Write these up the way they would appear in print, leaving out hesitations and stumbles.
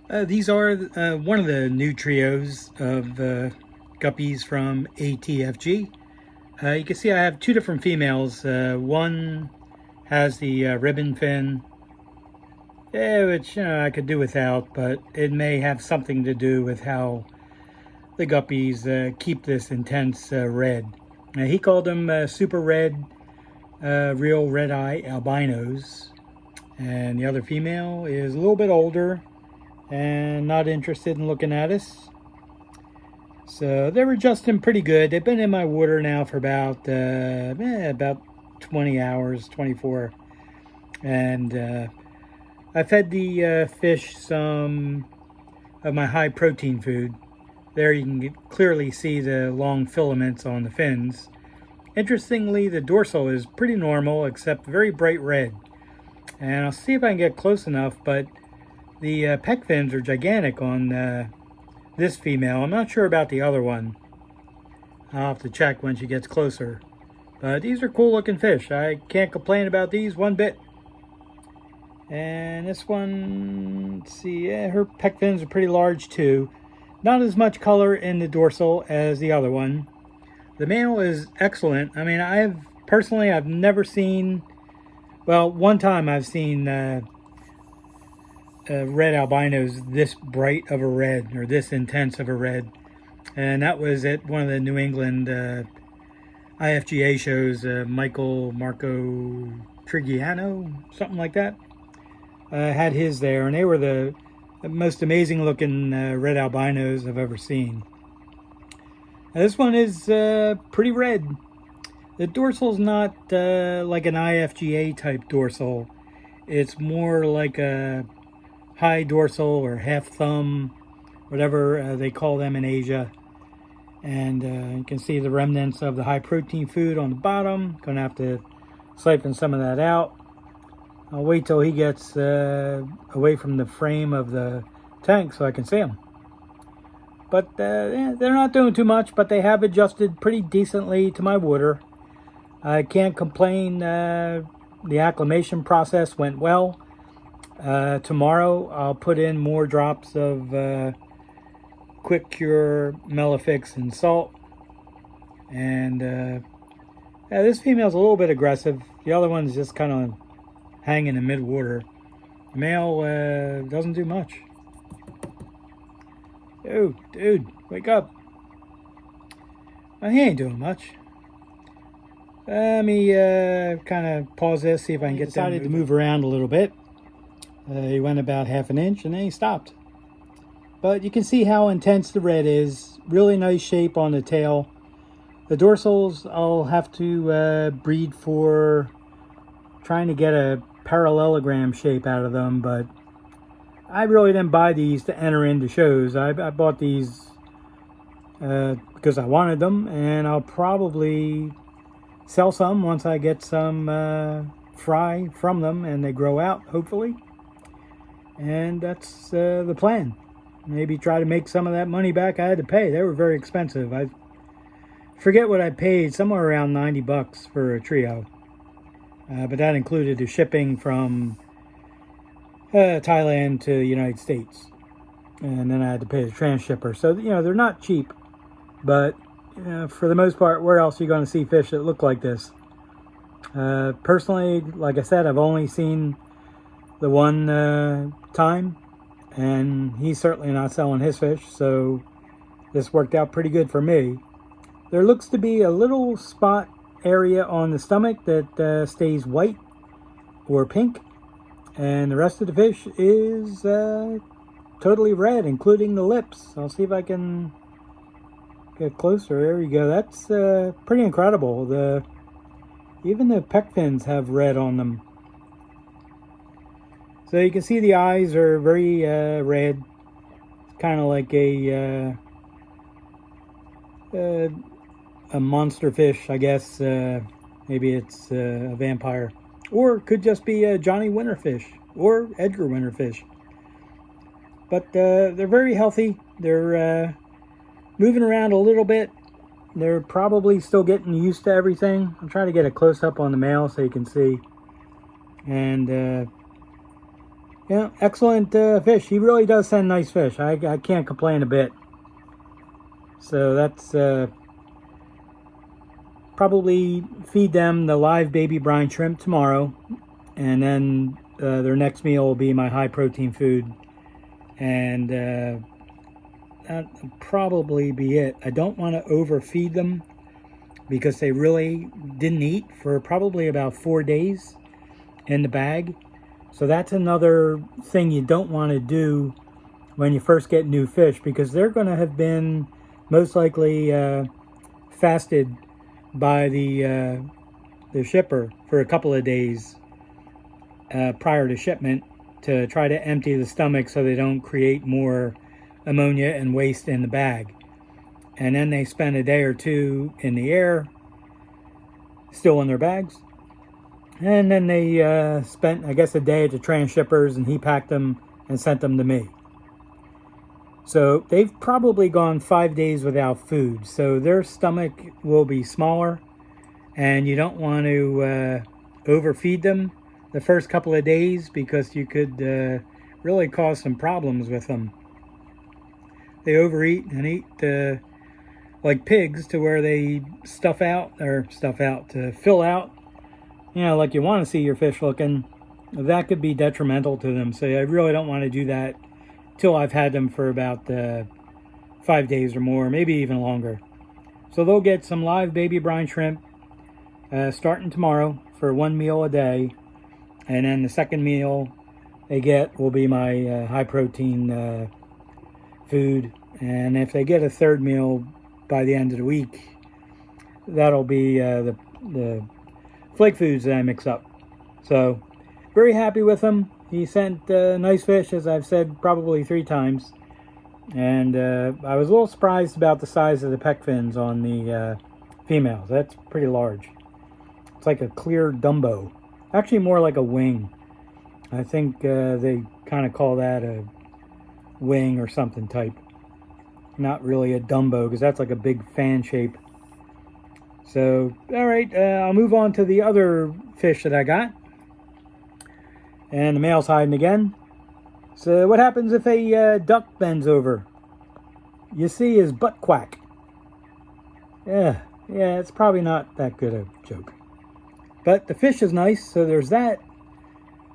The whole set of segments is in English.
These are one of the new trios of guppies from ATFG. You can see I have two different females. One has the ribbon fin, which I could do without, but it may have something to do with how the guppies keep this intense red. Now, he called them super red, real red eye albinos. And the other female is a little bit older and not interested in looking at us. So they're adjusting pretty good. They've been in my water now for about 20 hours, 24. And I fed the fish some of my high protein food. There you can clearly see the long filaments on the fins. Interestingly, the dorsal is pretty normal except very bright red. And I'll see if I can get close enough, but the pec fins are gigantic on this female. I'm not sure about the other one. I'll have to check when she gets closer. But these are cool looking fish. I can't complain about these one bit. And this one, let's see, her pec fins are pretty large too. Not as much color in the dorsal as the other one. The male is excellent. I mean, I've never seen, well, one time I've seen red albinos this bright of a red, or this intense of a red. And that was at one of the New England IFGA shows, Marco Trigiano, something like that. Had his there, and they were the most amazing looking red albinos I've ever seen. Now, this one is pretty red. The dorsal's not like an IFGA type dorsal. It's more like a high dorsal or half thumb, whatever they call them in Asia. And you can see the remnants of the high protein food on the bottom. Gonna have to siphon some of that out. I'll wait till he gets away from the frame of the tank so I can see him. But they're not doing too much, but they have adjusted pretty decently to my water. I can't complain. The acclimation process went well. Tomorrow I'll put in more drops of Quick Cure, Melafix, and salt. And this female's a little bit aggressive. The other one's just kind of hanging in mid-water. The male doesn't do much. Dude, wake up. Well, he ain't doing much. Let me kind of pause this, see if I can get decided to move around a little bit. He went about half an inch and then he stopped. But you can see how intense the red is. Really nice shape on the tail. The dorsals I'll have to breed for trying to get a parallelogram shape out of them, but I really didn't buy these to enter into shows. I bought these because I wanted them, and I'll probably sell some once I get some fry from them and they grow out, hopefully. And that's the plan. Maybe try to make some of that money back I had to pay. They were very expensive. I forget what I paid, somewhere around 90 bucks for a trio. But that included the shipping from Thailand to the United States. And then I had to pay the transshipper. So, they're not cheap. But, for the most part, where else are you going to see fish that look like this? Personally, like I said, I've only seen the one time. And he's certainly not selling his fish. So, this worked out pretty good for me. There looks to be a little spot area on the stomach that stays white or pink, and the rest of the fish is totally red, including the lips. I'll see if I can get closer. There you go. That's pretty incredible. Even the pec fins have red on them. So you can see the eyes are very red. It's kind of like a monster fish, I guess. Maybe it's a vampire, or it could just be a Johnny Winterfish or Edgar Winterfish. But they're very healthy. They're moving around a little bit. They're probably still getting used to everything. I'm trying to get a close up on the male so you can see. And Yeah, excellent fish. He really does send nice fish. I can't complain a bit. So that's probably feed them the live baby brine shrimp tomorrow, and then their next meal will be my high protein food, and that'll probably be it. I don't want to overfeed them because they really didn't eat for probably about 4 days in the bag. So that's another thing you don't want to do when you first get new fish, because they're going to have been most likely fasted by the shipper for a couple of days prior to shipment to try to empty the stomach so they don't create more ammonia and waste in the bag. And then they spend a day or two in the air, still in their bags. And then they spent, I guess, a day at the transshippers, and he packed them and sent them to me. So they've probably gone 5 days without food. So their stomach will be smaller, and you don't want to overfeed them the first couple of days, because you could really cause some problems with them. They overeat and eat like pigs, to where they stuff out to fill out, like you want to see your fish looking. That could be detrimental to them. So I really don't want to do that till I've had them for about 5 days or more, maybe even longer. So they'll get some live baby brine shrimp starting tomorrow for 1 meal a day. And then the second meal they get will be my high protein food. And if they get a third meal by the end of the week, that'll be the flake foods that I mix up. So very happy with him. He sent nice fish, as I've said probably 3 times. And I was a little surprised about the size of the pec fins on the females. That's pretty large. It's like a clear Dumbo. Actually more like a wing. I think they kind of call that a wing or something type. Not really a Dumbo, because that's like a big fan shape. So, all right, I'll move on to the other fish that I got. And the male's hiding again. So what happens if a duck bends over? You see his butt quack. Yeah, it's probably not that good a joke. But the fish is nice, so there's that.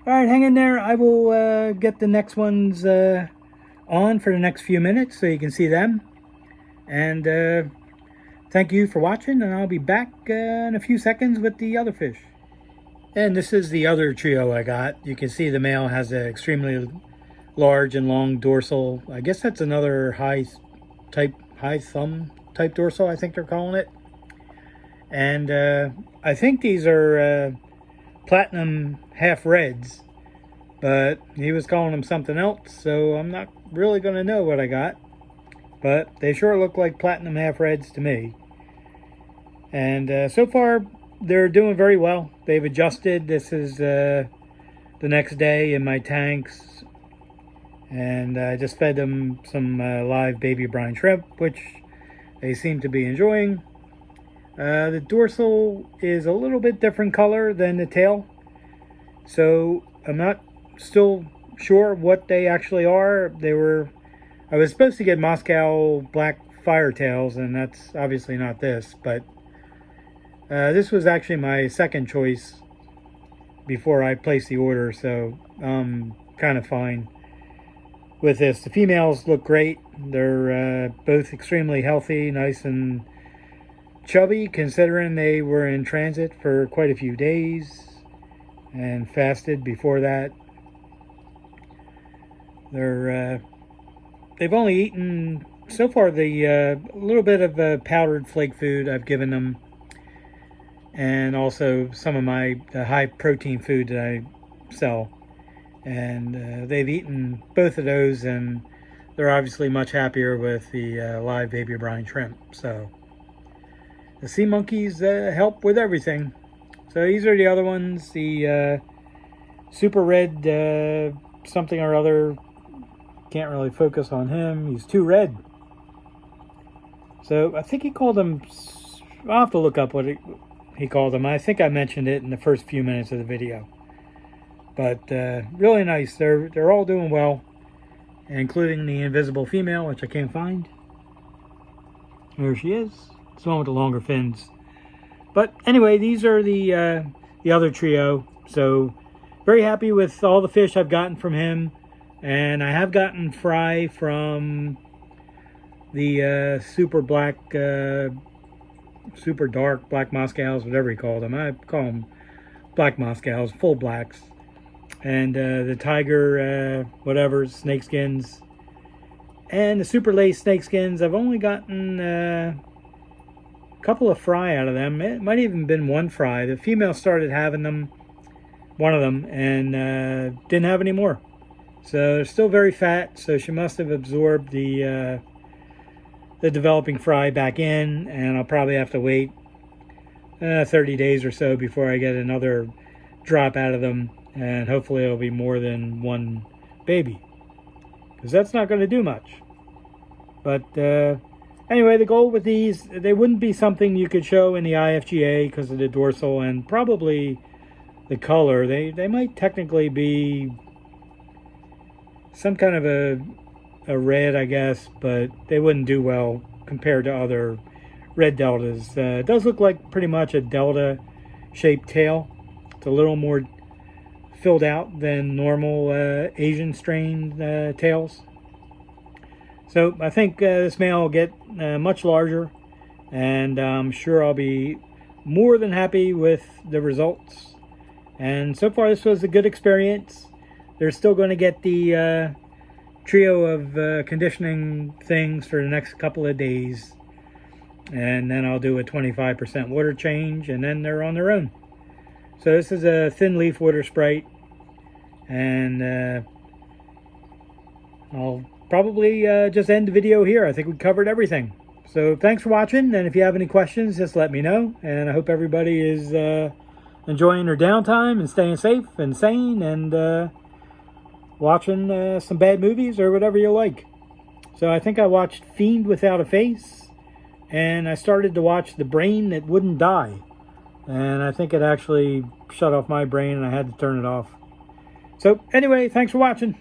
All right, hang in there. I will get the next ones on for the next few minutes so you can see them. And thank you for watching, and I'll be back in a few seconds with the other fish. And this is the other trio I got. You can see the male has an extremely large and long dorsal. I guess that's another high thumb type dorsal, I think they're calling it. And I think these are platinum half reds, but he was calling them something else, so I'm not really going to know what I got. But they sure look like platinum half reds to me. And so far, they're doing very well. They've adjusted. This is the next day in my tanks. And I just fed them some live baby brine shrimp, which they seem to be enjoying. The dorsal is a little bit different color than the tail. So I'm not still sure what they actually are. I was supposed to get Moscow black firetails, and that's obviously not this, but this was actually my second choice before I placed the order, so I'm kind of fine with this. The females look great. They're both extremely healthy, nice and chubby, considering they were in transit for quite a few days and fasted before that. They've only eaten so far the little bit of powdered flake food I've given them, and also some of my high protein food that I sell. And they've eaten both of those, and they're obviously much happier with the live baby brine shrimp. So the sea monkeys help with everything. So these are the other ones. The super red something or other. Can't really focus on him. He's too red. So I think he called them, I'll have to look up what he called them. I think I mentioned it in the first few minutes of the video. But really nice. They're all doing well, including the invisible female, which I can't find. There she is. It's the one with the longer fins. But anyway, these are the other trio. So very happy with all the fish I've gotten from him. And I have gotten fry from the super black, super dark black Moscows, whatever you call them. I call them black Moscows, full blacks. And the tiger, whatever, snakeskins. And the super lace snakeskins, I've only gotten a couple of fry out of them. It might even been one fry. The female started having them, one of them, and didn't have any more. So they're still very fat, so she must have absorbed the developing fry back in, and I'll probably have to wait 30 days or so before I get another drop out of them, and hopefully it'll be more than one baby, because that's not going to do much. But anyway, the goal with these, they wouldn't be something you could show in the IFGA because of the dorsal and probably the color. They might technically be some kind of a red, I guess, but they wouldn't do well compared to other red deltas. It does look like pretty much a delta shaped tail. It's a little more filled out than normal Asian strain tails. So I think this male will get much larger, and I'm sure I'll be more than happy with the results. And so far this was a good experience. They're still going to get the trio of conditioning things for the next couple of days, and then I'll do a 25% water change, and then they're on their own. So this is a thin leaf water sprite, and I'll probably just end the video here. I think we covered everything. So thanks for watching, and if you have any questions, just let me know. And I hope everybody is enjoying their downtime and staying safe and sane, and watching some bad movies or whatever you like. So I think I watched Fiend Without a Face, and I started to watch The Brain That Wouldn't Die. And I think it actually shut off my brain and I had to turn it off. So anyway, thanks for watching.